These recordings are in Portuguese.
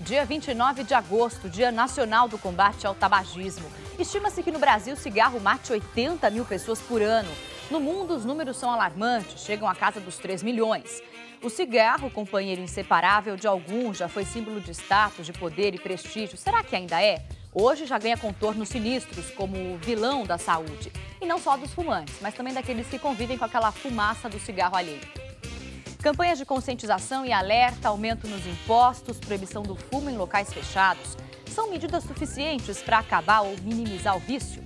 Dia 29 de agosto, Dia Nacional do Combate ao Tabagismo. Estima-se que no Brasil o cigarro mate 80 mil pessoas por ano. No mundo, os números são alarmantes, chegam à casa dos 3 milhões. O cigarro, companheiro inseparável de alguns, já foi símbolo de status, de poder e prestígio. Será que ainda é? Hoje já ganha contornos sinistros, como o vilão da saúde. E não só dos fumantes, mas também daqueles que convivem com aquela fumaça do cigarro alheio. Campanhas de conscientização e alerta, aumento nos impostos, proibição do fumo em locais fechados. São medidas suficientes para acabar ou minimizar o vício?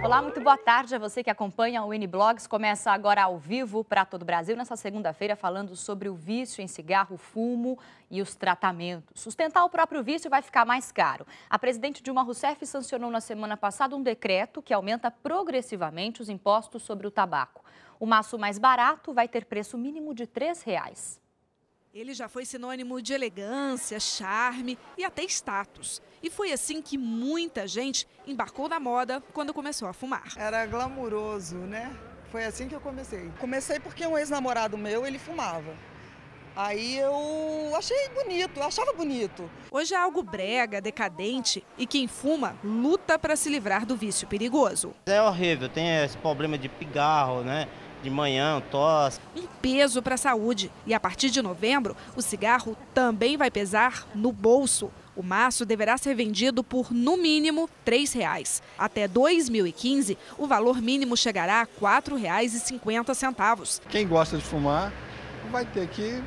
Olá, muito boa tarde a você que acompanha o Uniblogs. Começa agora ao vivo para todo o Brasil, nessa segunda-feira, falando sobre o vício em cigarro, fumo e os tratamentos. Sustentar o próprio vício vai ficar mais caro. A presidente Dilma Rousseff sancionou na semana passada um decreto que aumenta progressivamente os impostos sobre o tabaco. O maço mais barato vai ter preço mínimo de R$ 3. Ele já foi sinônimo de elegância, charme e até status. E foi assim que muita gente embarcou na moda quando começou a fumar. Era glamuroso, né? Foi assim que eu comecei. Comecei porque um ex-namorado meu, ele fumava. Aí eu achei bonito, eu achava bonito. Hoje é algo brega, decadente e quem fuma luta para se livrar do vício perigoso. É horrível, tem esse problema de pigarro, né? De manhã, tosse. Um peso para a saúde. E a partir de novembro, o cigarro também vai pesar no bolso. O maço deverá ser vendido por, no mínimo, R$ 3. Até 2015, o valor mínimo chegará a R$ 4,50. Quem gosta de fumar vai ter que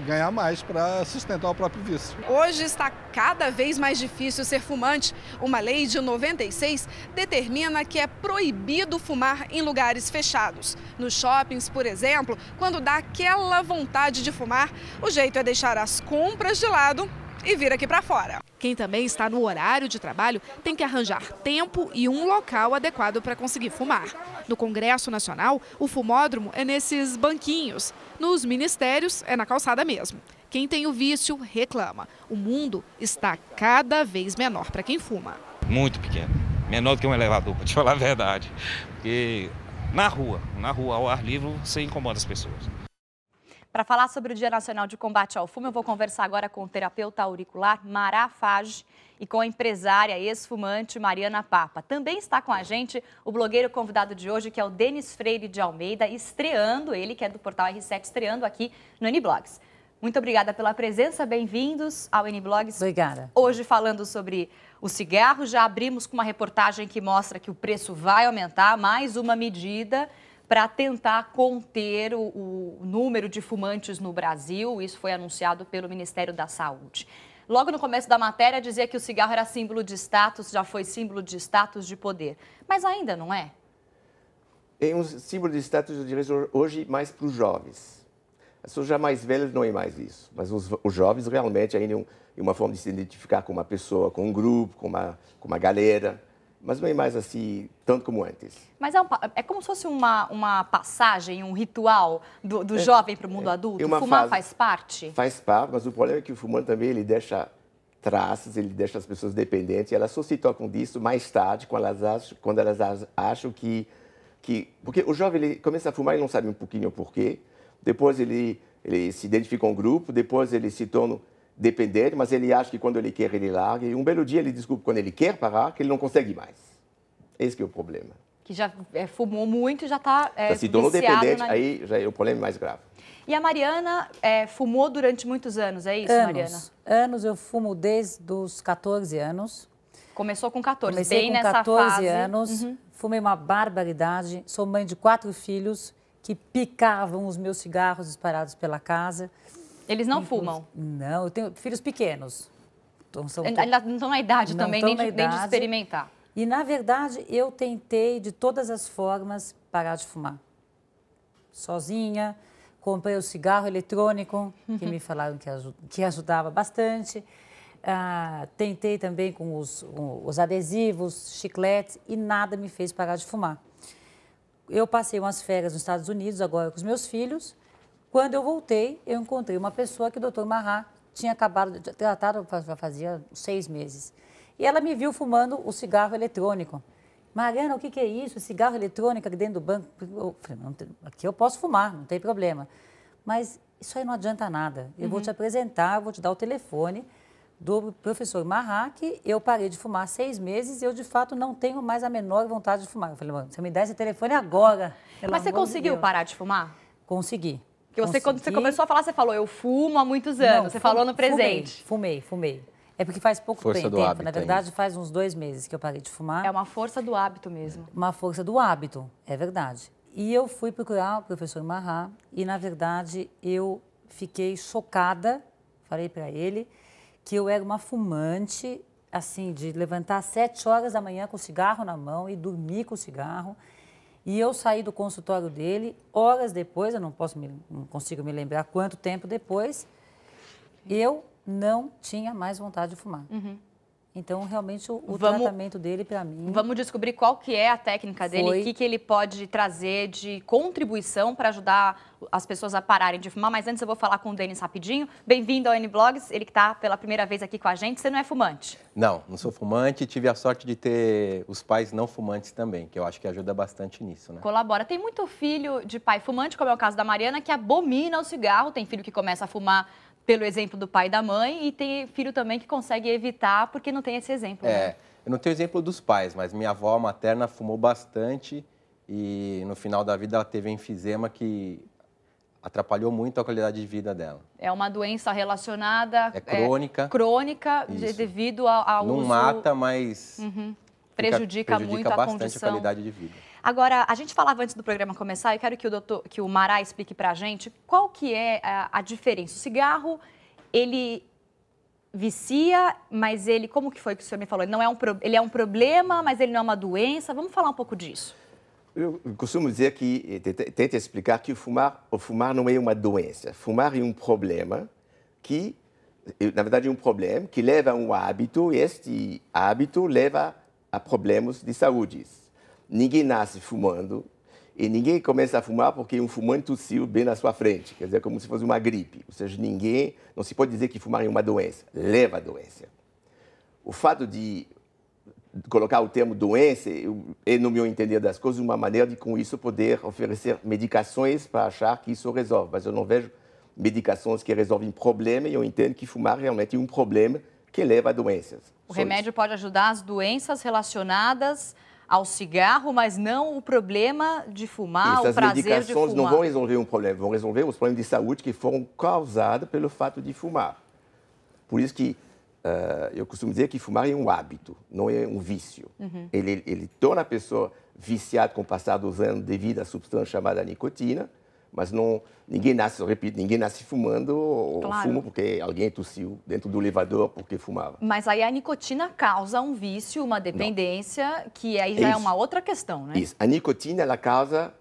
ganhar mais para sustentar o próprio vício. Hoje está cada vez mais difícil ser fumante. Uma lei de 96 determina que é proibido fumar em lugares fechados. Nos shoppings, por exemplo, quando dá aquela vontade de fumar, o jeito é deixar as compras de lado e vir aqui para fora. Quem também está no horário de trabalho tem que arranjar tempo e um local adequado para conseguir fumar. No Congresso Nacional, o fumódromo é nesses banquinhos. Nos ministérios, é na calçada mesmo. Quem tem o vício reclama. O mundo está cada vez menor para quem fuma. Muito pequeno. Menor do que um elevador, para te falar a verdade. Porque na rua, ao ar livre, você incomoda as pessoas. Para falar sobre o Dia Nacional de Combate ao Fumo, eu vou conversar agora com o terapeuta auricular Mará Fage e com a empresária ex-fumante Mariana Papa. Também está com a gente o blogueiro convidado de hoje, que é o Denis Freire de Almeida, estreando, ele que é do portal R7, estreando aqui no Uniblogs. Muito obrigada pela presença, bem-vindos ao Uniblogs. Obrigada. Hoje falando sobre o cigarro, já abrimos com uma reportagem que mostra que o preço vai aumentar, mais uma medida para tentar conter o número de fumantes no Brasil. Isso foi anunciado pelo Ministério da Saúde. Logo no começo da matéria dizia que o cigarro era símbolo de status, já foi símbolo de status de poder. Mas ainda não é? É um símbolo de status, eu diria, hoje mais para os jovens. As pessoas já mais velhas não é mais isso. Mas os jovens realmente ainda é uma forma de se identificar com uma pessoa, com um grupo, com uma galera. Mas não é mais assim, tanto como antes. Mas é como se fosse uma passagem, um ritual do jovem para o mundo adulto? Fumar faz parte? Faz parte, mas o problema é que o fumante também ele deixa traços, ele deixa as pessoas dependentes. E elas só se tocam disso mais tarde, quando elas acham que... Porque o jovem ele começa a fumar e não sabe um pouquinho o porquê. Depois ele se identifica com um grupo, depois ele se torna dependente, mas ele acha que quando ele quer, ele larga. E um belo dia ele descobre quando ele quer parar, que ele não consegue mais. Esse que é o problema. Que já fumou muito e já está já se tornou dependente, aí já é o problema mais grave. E a Mariana fumou durante muitos anos, é isso, Mariana? Anos, eu fumo desde os 14 anos. Começou com 14, Comecei bem com nessa 14 fase. anos, fumei uma barbaridade. Sou mãe de 4 filhos que picavam os meus cigarros espalhados pela casa. Eles não fumam? Não, eu tenho filhos pequenos. Ainda não estão na idade também, nem de experimentar. E, na verdade, eu tentei, de todas as formas, parar de fumar. Sozinha, comprei o cigarro eletrônico, que me falaram que ajudava bastante. Tentei também com os adesivos, chicletes, e nada me fez parar de fumar. Eu passei umas férias nos Estados Unidos, agora com os meus filhos. Quando eu voltei, eu encontrei uma pessoa que o Dr. Mará tinha acabado de tratar, fazia 6 meses. E ela me viu fumando o cigarro eletrônico. Mariana, o que é isso? Cigarro eletrônico aqui dentro do banco? Eu falei, aqui eu posso fumar, não tem problema. Mas isso aí não adianta nada. Eu vou te apresentar, vou te dar o telefone do professor Marra, que eu parei de fumar há 6 meses e eu, de fato, não tenho mais a menor vontade de fumar. Eu falei, mano, você me dá esse telefone agora. Mas você conseguiu parar de fumar? Consegui. Porque você, quando você começou a falar, você falou, eu fumo há muitos anos. Não, você falou no presente. Fumei. É porque faz pouco tempo. Na verdade, faz uns 2 meses que eu parei de fumar. É uma força do hábito mesmo. Uma força do hábito, é verdade. E eu fui procurar o professor Marra e, na verdade, eu fiquei chocada, falei para ele, que eu era uma fumante, assim, de levantar às 7 horas da manhã com o cigarro na mão e dormir com o cigarro. E eu saí do consultório dele, horas depois, eu não consigo me lembrar quanto tempo depois, eu não tinha mais vontade de fumar. Então, realmente, o tratamento dele, para mim... Vamos descobrir qual que é a técnica dele, o que ele pode trazer de contribuição para ajudar as pessoas a pararem de fumar. Mas antes eu vou falar com o Denis rapidinho. Bem-vindo ao N-Blogs, ele que está pela primeira vez aqui com a gente. Você não é fumante? Não sou fumante. Tive a sorte de ter os pais não fumantes também, que eu acho que ajuda bastante nisso, né? Colabora. Tem muito filho de pai fumante, como é o caso da Mariana, que abomina o cigarro. Tem filho que começa a fumar pelo exemplo do pai e da mãe, e tem filho também que consegue evitar porque não tem esse exemplo. Né? Eu não tenho exemplo dos pais, mas minha avó materna fumou bastante e no final da vida ela teve enfisema que atrapalhou muito a qualidade de vida dela. É uma doença relacionada... crônica. Crônica, devido ao uso... Não mata, mas... Prejudica muito a bastante condição. A qualidade de vida. Agora, a gente falava antes do programa começar, eu quero que o Marra explique pra gente qual que é a diferença. O cigarro, ele vicia, mas ele, como que foi que o senhor me falou? Ele é um problema, mas ele não é uma doença. Vamos falar um pouco disso. Eu costumo dizer que, tento explicar que o fumar não é uma doença. Fumar é um problema que, na verdade, é um problema que leva a um hábito, e este hábito leva a problemas de saúde. Ninguém nasce fumando e ninguém começa a fumar porque um fumante tossiu bem na sua frente, quer dizer, como se fosse uma gripe. Ou seja, não se pode dizer que fumar é uma doença, leva a doença. O fato de colocar o termo doença é, no meu entender das coisas, uma maneira de, com isso, poder oferecer medicações para achar que isso resolve. Mas eu não vejo medicações que resolvem problema e eu entendo que fumar realmente é um problema que leva a doenças. O remédio pode ajudar as doenças relacionadas ao cigarro, mas não o problema de fumar, o prazer de fumar. Essas medicações não vão resolver um problema, vão resolver os problemas de saúde que foram causados pelo fato de fumar. Por isso que eu costumo dizer que fumar é um hábito, não é um vício. Ele torna a pessoa viciada com o passar dos anos devido à substância chamada nicotina, mas ninguém nasce fumando ou fuma porque alguém tossiu dentro do elevador porque fumava. Mas aí a nicotina causa um vício, uma dependência, que aí já é uma outra questão, né? Isso. A nicotina, ela causa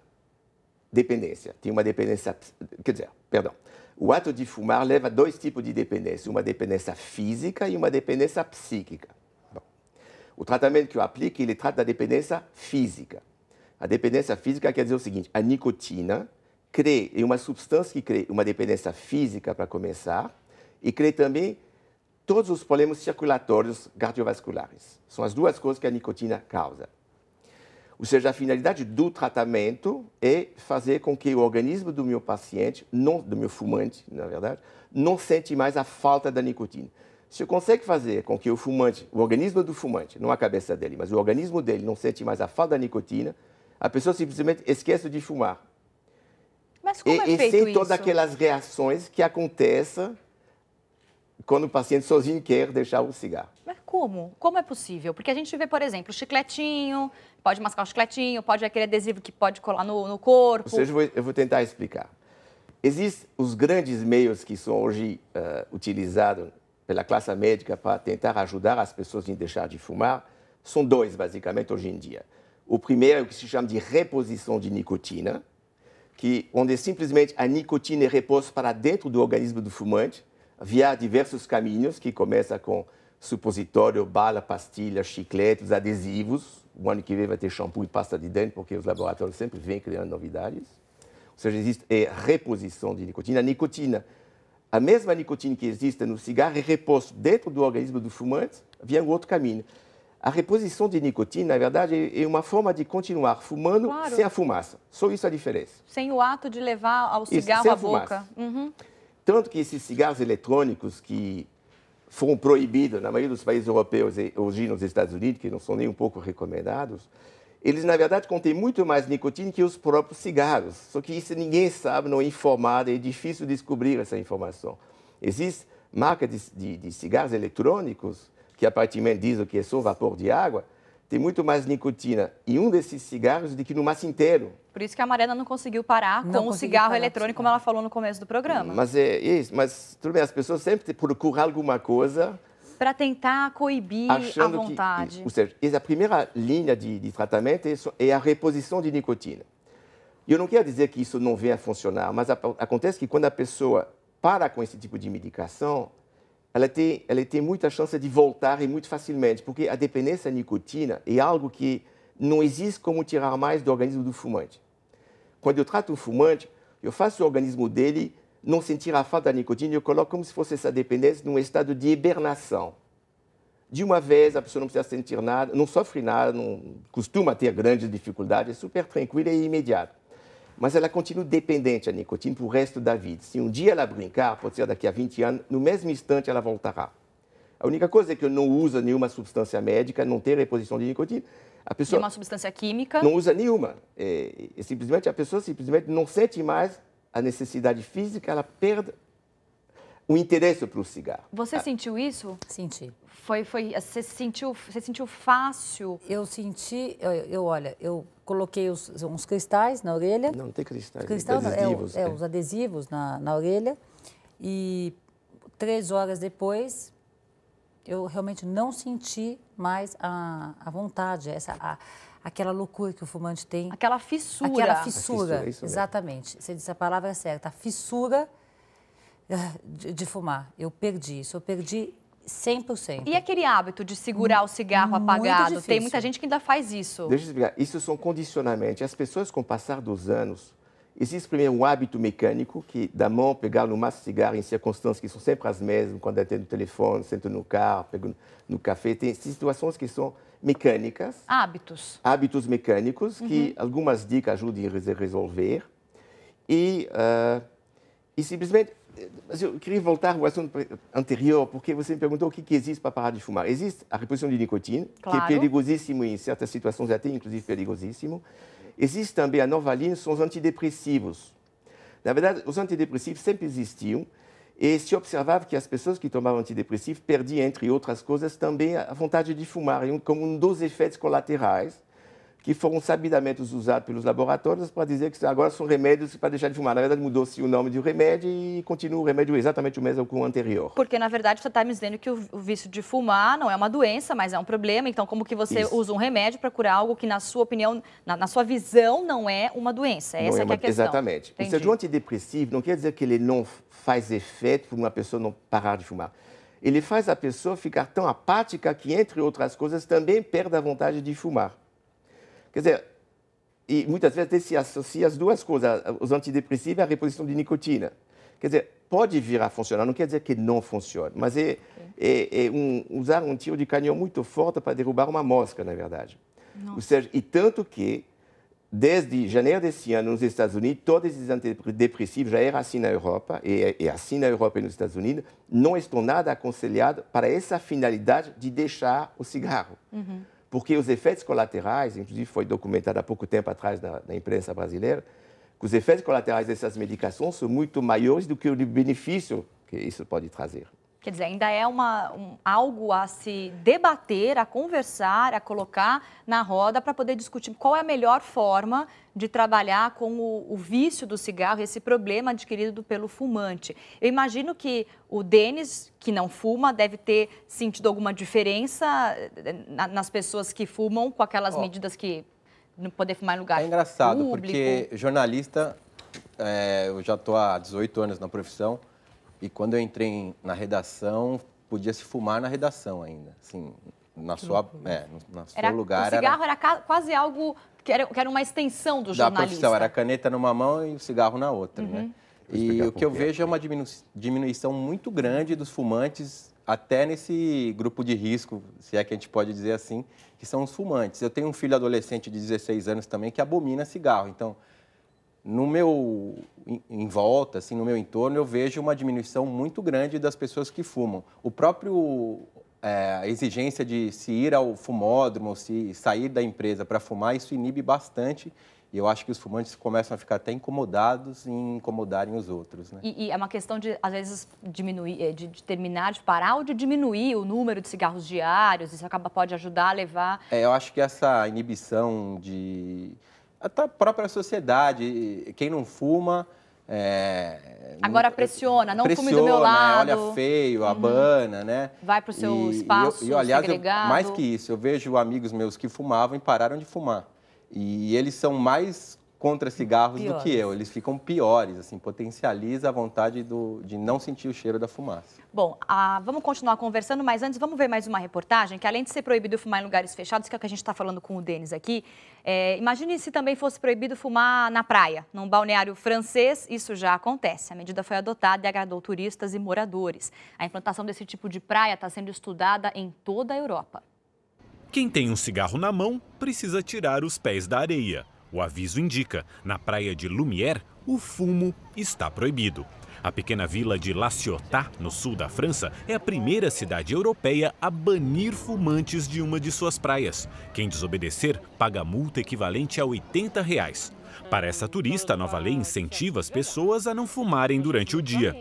dependência. Tem uma dependência... Quer dizer, perdão. O ato de fumar leva a 2 tipos de dependência. Uma dependência física e uma dependência psíquica. Bom, o tratamento que eu aplico, ele trata da dependência física. A dependência física quer dizer o seguinte, a nicotina é uma substância que cria uma dependência física, para começar, e cria também todos os problemas circulatórios cardiovasculares. São as 2 coisas que a nicotina causa. Ou seja, a finalidade do tratamento é fazer com que o organismo do meu paciente, do meu fumante, na verdade, não sente mais a falta da nicotina. Se eu consegue fazer com que o organismo do fumante, não a cabeça dele, mas o organismo dele não sente mais a falta da nicotina, a pessoa simplesmente esquece de fumar. Mas como é feito sem isso? todas aquelas reações que acontecem quando o paciente sozinho quer deixar o cigarro. Mas como? Como é possível? Porque a gente vê, por exemplo, o chicletinho, pode mascar o chicletinho, pode aquele adesivo que pode colar no corpo. Ou seja, eu vou tentar explicar. Existem os grandes meios que são hoje utilizados pela classe médica para tentar ajudar as pessoas a deixar de fumar. São 2, basicamente, hoje em dia. O primeiro é o que se chama de reposição de nicotina, onde simplesmente a nicotina é reposta para dentro do organismo do fumante, via diversos caminhos, que começa com supositório, bala, pastilha, chicletes, adesivos. O ano que vem vai ter shampoo e pasta de dente, porque os laboratórios sempre vêm criando novidades. Ou seja, existe reposição de nicotina. A nicotina a mesma nicotina que existe no cigarro é reposta dentro do organismo do fumante via um outro caminho. A reposição de nicotina, na verdade, é uma forma de continuar fumando sem a fumaça. Só isso a diferença. Sem o ato de levar ao cigarro à boca. Tanto que esses cigarros eletrônicos que foram proibidos na maioria dos países europeus e hoje nos Estados Unidos, que não são nem um pouco recomendados, eles, na verdade, contêm muito mais nicotina que os próprios cigarros. Só que isso ninguém sabe, não é informado, é difícil descobrir essa informação. Existe marca de cigarros eletrônicos que aparentemente dizem que é só vapor de água, tem muito mais nicotina em um desses cigarros do que no maço inteiro. Por isso que a Mariana não conseguiu parar com o cigarro eletrônico, como ela falou no começo do programa. Mas é isso, mas tudo bem, as pessoas sempre procuram alguma coisa para tentar coibir a vontade. Ou seja, a primeira linha de tratamento é a reposição de nicotina. Eu não quero dizer que isso não venha a funcionar, mas acontece que quando a pessoa para com esse tipo de medicação, ela tem muita chance de voltar e muito facilmente, porque a dependência à nicotina é algo que não existe como tirar mais do organismo do fumante. Quando eu trato o fumante, eu faço o organismo dele não sentir a falta da nicotina, eu coloco como se fosse essa dependência num estado de hibernação. De uma vez, a pessoa não precisa sentir nada, não sofre nada, não costuma ter grandes dificuldades, é super tranquila e imediata. Mas ela continua dependente da nicotina para o resto da vida. Se um dia ela brincar, pode ser daqui a 20 anos, no mesmo instante ela voltará. A única coisa é que não usa nenhuma substância médica, não tem reposição de nicotina. A pessoa nenhuma substância química? Não usa nenhuma. Simplesmente a pessoa não sente mais a necessidade física, ela perde o interesse para o cigarro. Você sentiu isso? Senti. Você sentiu fácil? Eu senti, olha, eu coloquei uns cristais na orelha. Não tem cristais, adesivos. Os adesivos na orelha. E 3 horas depois, eu realmente não senti mais a vontade, aquela loucura que o fumante tem. Aquela fissura. Aquela fissura, isso exatamente. Você disse a palavra certa, a fissura de fumar. Eu perdi isso, eu perdi 100%. E aquele hábito de segurar o cigarro apagado? Difícil. Tem muita gente que ainda faz isso. Deixa eu explicar. Isso são condicionamentos. As pessoas, com o passar dos anos, existe primeiro um hábito mecânico, que da mão pegar no maço de cigarro em circunstâncias que são sempre as mesmas, quando atende no telefone, sento no carro, pego no café. Tem situações que são mecânicas. Hábitos. Hábitos mecânicos, que algumas dicas ajudam a resolver. E simplesmente... Mas eu queria voltar ao assunto anterior, porque você me perguntou o que existe para parar de fumar. Existe a reposição de nicotina, que é perigosíssimo em certas situações, até inclusive perigosíssimo. Existe também a nova linha, são os antidepressivos. Na verdade, os antidepressivos sempre existiam e se observava que as pessoas que tomavam antidepressivos perdiam, entre outras coisas, também a vontade de fumar, como um dos efeitos colaterais que foram sabidamente usados pelos laboratórios para dizer que agora são remédios para deixar de fumar. Na verdade, mudou-se o nome do remédio e continua o remédio exatamente o mesmo que o anterior. Porque, na verdade, você está me dizendo que o vício de fumar não é uma doença, mas é um problema. Então, como que você usa um remédio para curar algo que, na sua opinião, na sua visão, não é uma doença? Essa que é a questão. Exatamente. Ou seja, o antidepressivo não quer dizer que ele não faz efeito para uma pessoa não parar de fumar. Ele faz a pessoa ficar tão apática que, entre outras coisas, também perde a vontade de fumar. Quer dizer, e muitas vezes se associa as duas coisas, os antidepressivos e a reposição de nicotina. Quer dizer, pode vir a funcionar, não quer dizer que não funcione, mas usar um tiro de canhão muito forte para derrubar uma mosca, na verdade. Nossa. Ou seja, e tanto que, desde janeiro desse ano, nos Estados Unidos, todos esses antidepressivos, já era assim na Europa, e assim na Europa e nos Estados Unidos, não estão nada aconselhados para essa finalidade de deixar o cigarro. Porque os efeitos colaterais, inclusive foi documentado há pouco tempo atrás na imprensa brasileira, que os efeitos colaterais dessas medicações são muito maiores do que o benefício que isso pode trazer. Quer dizer, ainda é algo a se debater, a conversar, a colocar na roda para poder discutir qual é a melhor forma de trabalhar com o vício do cigarro, esse problema adquirido pelo fumante. Eu imagino que o Denis, que não fuma, deve ter sentido alguma diferença nas pessoas que fumam com aquelas medidas que não poder fumar em lugar público. É engraçado, porque jornalista, eu já estou há 18 anos na profissão, e quando eu entrei na redação, podia se fumar na redação ainda, assim, no seu lugar. O cigarro era quase algo que era uma extensão do jornalismo. Da profissão, era a caneta numa mão e o cigarro na outra, né? E o que eu vejo é uma diminuição muito grande dos fumantes, até nesse grupo de risco, se é que a gente pode dizer assim, que são os fumantes. Eu tenho um filho adolescente de 16 anos também que abomina cigarro. Então, em volta, assim, no meu entorno, eu vejo uma diminuição muito grande das pessoas que fumam. A exigência de se ir ao fumódromo, se sair da empresa para fumar, isso inibe bastante. E eu acho que os fumantes começam a ficar até incomodados em incomodarem os outros, né? E é uma questão de, às vezes, diminuir, de terminar, de parar ou de diminuir o número de cigarros diários? Isso pode ajudar a levar... Eu acho que essa inibição até a própria sociedade, quem não fuma... Agora pressiona, não fume do meu lado. Né? Olha feio, abana, né? Vai para o seu espaço aliás, segregado. Mais que isso, eu vejo amigos meus que fumavam e pararam de fumar. E eles são mais contra cigarros do que eu. Eles ficam piores, assim, potencializa a vontade de não sentir o cheiro da fumaça. Bom, vamos continuar conversando, mas antes vamos ver mais uma reportagem que, além de ser proibido fumar em lugares fechados, que é o que a gente está falando com o Denis aqui, imagine se também fosse proibido fumar na praia, num balneário francês. Isso já acontece. A medida foi adotada e agradou turistas e moradores. A implantação desse tipo de praia está sendo estudada em toda a Europa. Quem tem um cigarro na mão precisa tirar os pés da areia. O aviso indica, na praia de Lumière, o fumo está proibido. A pequena vila de La Ciotat, no sul da França, é a primeira cidade europeia a banir fumantes de uma de suas praias. Quem desobedecer paga multa equivalente a R$80. Para essa turista, a nova lei incentiva as pessoas a não fumarem durante o dia.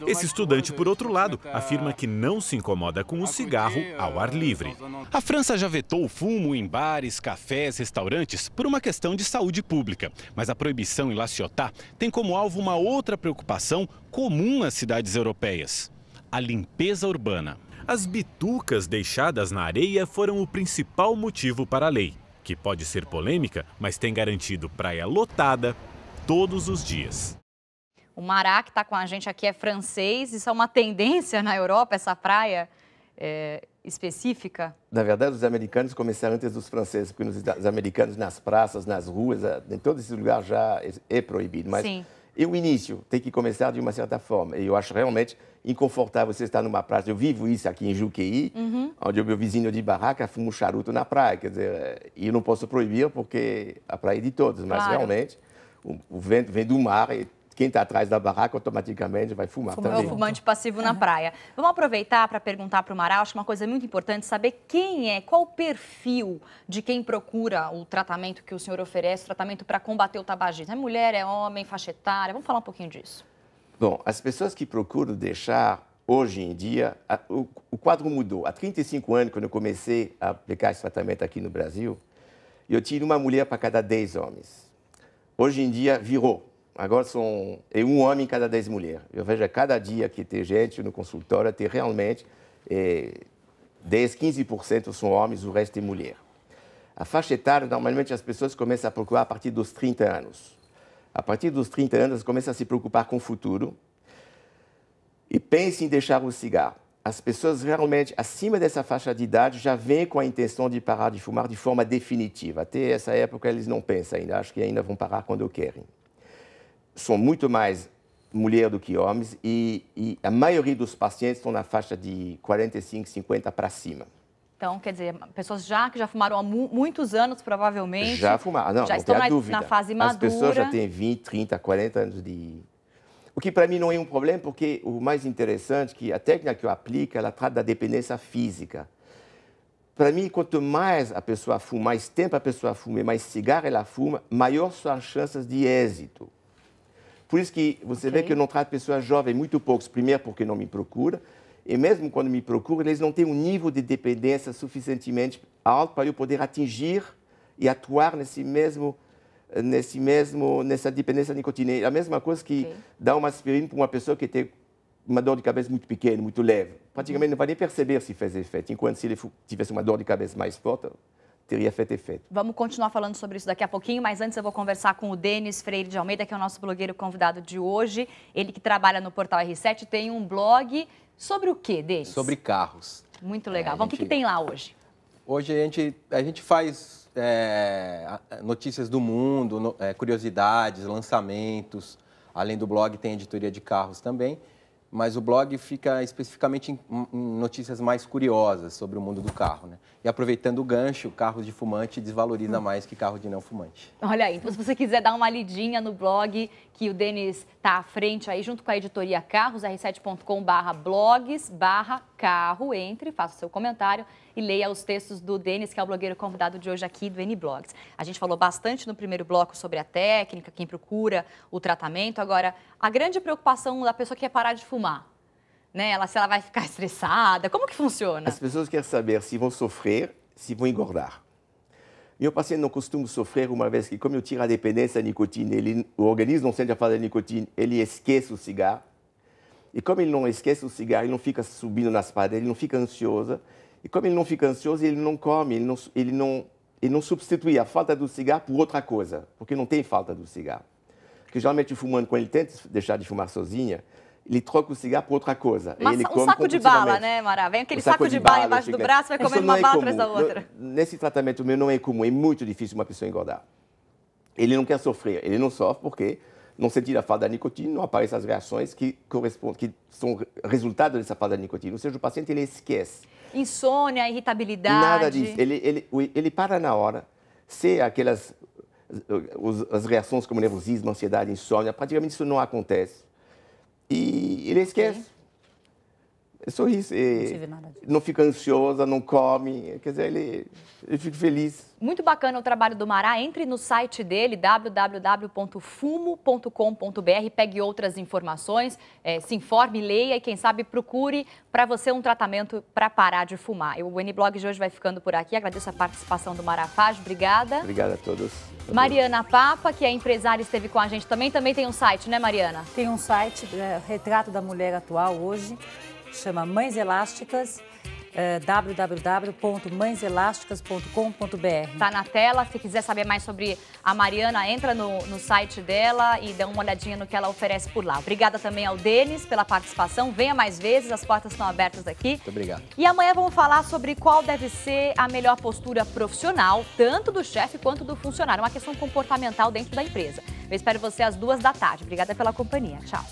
Esse estudante, por outro lado, afirma que não se incomoda com o cigarro ao ar livre. A França já vetou o fumo em bares, cafés, restaurantes por uma questão de saúde pública. Mas a proibição em La Ciotat tem como alvo uma outra preocupação comum às cidades europeias: a limpeza urbana. As bitucas deixadas na areia foram o principal motivo para a lei, que pode ser polêmica, mas tem garantido praia lotada todos os dias. O Mará, que está com a gente aqui, é francês. Isso é uma tendência na Europa, essa praia específica? Na verdade, os americanos começaram antes dos franceses, porque os americanos nas praças, nas ruas, em todos esses lugares já é proibido. Mas o início tem que começar de uma certa forma. E eu acho realmente inconfortável você estar numa praia. Eu vivo isso aqui em Juqueí, onde o meu vizinho de barraca fuma um charuto na praia. Quer dizer, eu não posso proibir porque a praia é de todos, mas realmente o vento vem do mar e quem está atrás da barraca automaticamente vai fumar também. É o fumante passivo na praia. Vamos aproveitar para perguntar para o Mará. Acho que uma coisa muito importante saber qual o perfil de quem procura o tratamento que o senhor oferece, o tratamento para combater o tabagismo. É mulher, é homem, faixa etária? Vamos falar um pouquinho disso. Bom, as pessoas que procuram deixar, hoje em dia, o quadro mudou. Há 35 anos, quando eu comecei a aplicar esse tratamento aqui no Brasil, eu tinha uma mulher para cada 10 homens. Hoje em dia, virou. Agora é um homem em cada 10 mulheres. Eu vejo a cada dia que tem gente no consultório, tem realmente 10, 15% são homens, o resto é mulher. A faixa etária, normalmente as pessoas começam a procurar a partir dos 30 anos. A partir dos 30 anos, começam a se preocupar com o futuro e pensam em deixar o cigarro. As pessoas realmente, acima dessa faixa de idade, já vêm com a intenção de parar de fumar de forma definitiva. Até essa época, eles não pensam ainda, acho que ainda vão parar quando querem. São muito mais mulheres do que homens e a maioria dos pacientes estão na faixa de 45, 50 para cima. Então, quer dizer, pessoas que já fumaram há muitos anos, provavelmente. Já fumaram, já estão na fase madura. As pessoas já têm 20, 30, 40 anos de... O que para mim não é um problema, porque o mais interessante é que a técnica que eu aplico, ela trata da dependência física. Para mim, quanto mais a pessoa fuma, mais tempo a pessoa fuma, mais cigarro ela fuma, maior são as chances de êxito. Por isso que você vê que eu não trato pessoas jovens, muito poucos. Primeiro, porque não me procura. E mesmo quando me procuram, eles não têm um nível de dependência suficientemente alto para eu poder atingir e atuar nessa dependência nicotina. É a mesma coisa que dar uma aspirina para uma pessoa que tem uma dor de cabeça muito pequena, muito leve. Praticamente não vai nem perceber se fez efeito. Enquanto se ele tivesse uma dor de cabeça mais forte, teria feito efeito. Vamos continuar falando sobre isso daqui a pouquinho, mas antes eu vou conversar com o Denis Freire de Almeida, que é o nosso blogueiro convidado de hoje. Ele que trabalha no Portal R7, tem um blog sobre o quê, Denis? Sobre carros. Muito legal. Vamos, o que tem lá hoje? Hoje a gente faz notícias do mundo, curiosidades, lançamentos. Além do blog, tem editoria de carros também, mas o blog fica especificamente em notícias mais curiosas sobre o mundo do carro, né? E aproveitando o gancho, carros de fumante desvaloriza mais que carro de não fumante. Olha aí, então se você quiser dar uma lidinha no blog, que o Denis está à frente aí, junto com a editoria Carros, r7.com/blogs/carro, entre, faça o seu comentário e leia os textos do Denis, que é o blogueiro convidado de hoje aqui do N-Blogs. A gente falou bastante no primeiro bloco sobre a técnica, quem procura o tratamento. Agora, a grande preocupação da pessoa que quer parar de fumar, né? Se ela vai ficar estressada, como que funciona? As pessoas querem saber se vão sofrer, se vão engordar. Meu paciente não costuma sofrer uma vez que, como eu tiro a dependência da nicotina, o organismo não sente a falta da nicotina, ele esquece o cigarro. E como ele não esquece o cigarro, ele não fica subindo nas paredes, ele não fica ansioso. E como ele não fica ansioso, ele não come, ele não substitui a falta do cigarro por outra coisa, porque não tem falta do cigarro. Porque geralmente o fumante, quando ele tenta deixar de fumar sozinha, ele troca o cigarro por outra coisa. Um saco de bala, né, Mara? Vem aquele saco de bala embaixo do braço, vai comendo uma bala atrás da outra. Nesse tratamento meu não é comum, é muito difícil uma pessoa engordar. Ele não quer sofrer, ele não sofre porque não sentir a falta da nicotina, não aparecem as reações que são resultado dessa falta da nicotina. Ou seja, o paciente ele esquece. Insônia, irritabilidade. Nada disso. Ele para na hora. Se as reações como nervosismo, ansiedade, insônia, praticamente isso não acontece. E ele esquece. É só isso. Não fica ansiosa, não come. Quer dizer, ele fica feliz. Muito bacana o trabalho do Mará. Entre no site dele, www.fumo.com.br, pegue outras informações, se informe, leia e, quem sabe, procure para você um tratamento para parar de fumar. O N-Blog de hoje vai ficando por aqui. Agradeço a participação do Mará Fage. Obrigada. Obrigada a todos. Mariana Papa, que é empresária, esteve com a gente também. Também tem um site, né, Mariana? Tem um site, Retrato da Mulher Atual hoje, chama Mães Elásticas, www.mãeselásticas.com.br. Tá na tela, se quiser saber mais sobre a Mariana, entra no site dela e dá uma olhadinha no que ela oferece por lá. Obrigada também ao Denis pela participação, venha mais vezes, as portas estão abertas aqui. Muito obrigado. E amanhã vamos falar sobre qual deve ser a melhor postura profissional, tanto do chefe quanto do funcionário, uma questão comportamental dentro da empresa. Eu espero você às 14h. Obrigada pela companhia. Tchau.